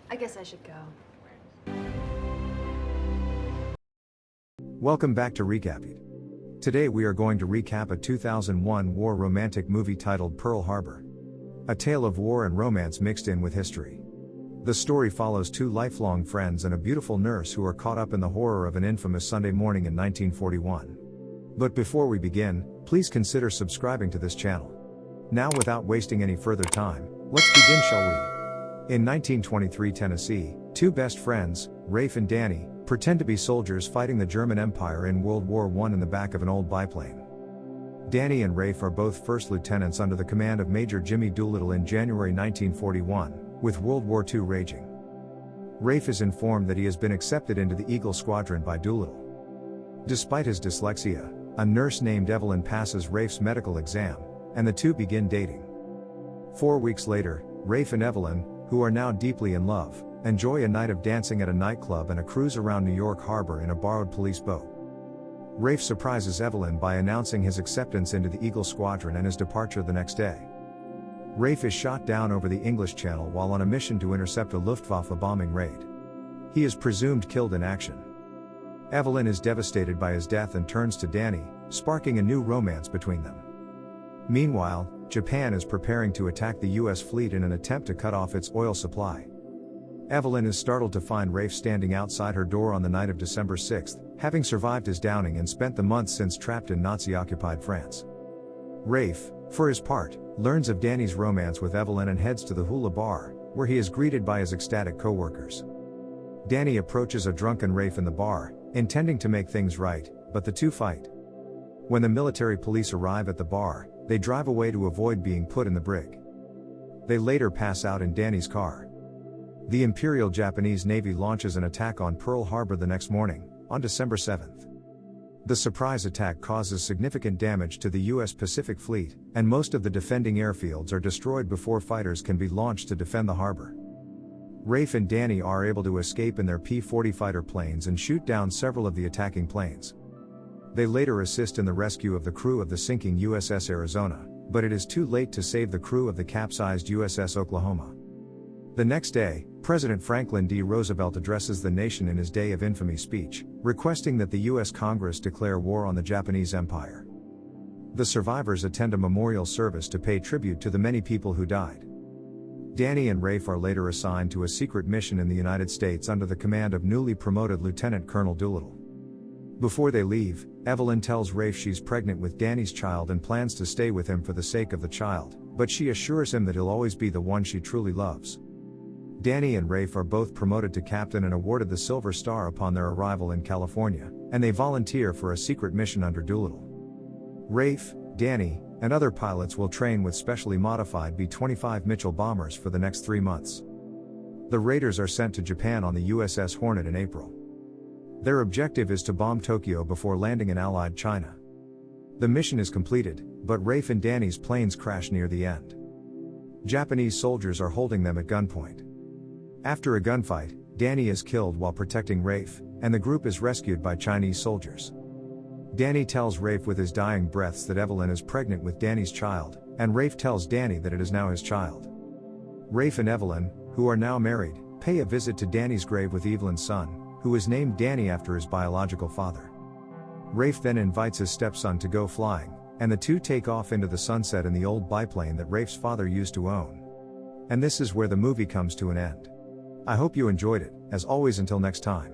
I guess I should go. Welcome back to Recap It. Today we are going to recap a 2001 war romantic movie titled Pearl Harbor. A tale of war and romance mixed in with history. The story follows two lifelong friends and a beautiful nurse who are caught up in the horror of an infamous Sunday morning in 1941. But before we begin, please consider subscribing to this channel. Now without wasting any further time, let's begin, shall we? In 1923 Tennessee, two best friends, Rafe and Danny, pretend to be soldiers fighting the German Empire in World War I in the back of an old biplane. Danny and Rafe are both first lieutenants under the command of Major Jimmy Doolittle in January 1941, with World War II raging. Rafe is informed that he has been accepted into the Eagle Squadron by Doolittle. Despite his dyslexia, a nurse named Evelyn passes Rafe's medical exam, and the two begin dating. 4 weeks later, Rafe and Evelyn, who are now deeply in love, enjoy a night of dancing at a nightclub and a cruise around New York Harbor in a borrowed police boat. Rafe surprises Evelyn by announcing his acceptance into the Eagle Squadron and his departure the next day. Rafe is shot down over the English Channel while on a mission to intercept a Luftwaffe bombing raid. He is presumed killed in action. Evelyn is devastated by his death and turns to Danny, sparking a new romance between them. Meanwhile, Japan is preparing to attack the US fleet in an attempt to cut off its oil supply. Evelyn is startled to find Rafe standing outside her door on the night of December 6, having survived his downing and spent the months since trapped in Nazi-occupied France. Rafe, for his part, learns of Danny's romance with Evelyn and heads to the Hula Bar, where he is greeted by his ecstatic co-workers. Danny approaches a drunken Rafe in the bar, intending to make things right, but the two fight. When the military police arrive at the bar, they drive away to avoid being put in the brig. They later pass out in Danny's car. The Imperial Japanese Navy launches an attack on Pearl Harbor the next morning, on December 7. The surprise attack causes significant damage to the U.S. Pacific Fleet, and most of the defending airfields are destroyed before fighters can be launched to defend the harbor. Rafe and Danny are able to escape in their P-40 fighter planes and shoot down several of the attacking planes. They later assist in the rescue of the crew of the sinking USS Arizona, but it is too late to save the crew of the capsized USS Oklahoma. The next day, President Franklin D. Roosevelt addresses the nation in his Day of Infamy speech, requesting that the U.S. Congress declare war on the Japanese Empire. The survivors attend a memorial service to pay tribute to the many people who died. Danny and Rafe are later assigned to a secret mission in the United States under the command of newly promoted Lieutenant Colonel Doolittle. Before they leave, Evelyn tells Rafe she's pregnant with Danny's child and plans to stay with him for the sake of the child, but she assures him that he'll always be the one she truly loves. Danny and Rafe are both promoted to captain and awarded the Silver Star upon their arrival in California, and they volunteer for a secret mission under Doolittle. Rafe, Danny, and other pilots will train with specially modified B-25 Mitchell bombers for the next 3 months. The raiders are sent to Japan on the USS Hornet in April. Their objective is to bomb Tokyo before landing in Allied China. The mission is completed, but Rafe and Danny's planes crash near the end. Japanese soldiers are holding them at gunpoint. After a gunfight, Danny is killed while protecting Rafe, and the group is rescued by Chinese soldiers. Danny tells Rafe with his dying breaths that Evelyn is pregnant with Danny's child, and Rafe tells Danny that it is now his child. Rafe and Evelyn, who are now married, pay a visit to Danny's grave with Evelyn's son, who is named Danny after his biological father. Rafe then invites his stepson to go flying, and the two take off into the sunset in the old biplane that Rafe's father used to own. And this is where the movie comes to an end. I hope you enjoyed it, as always until next time.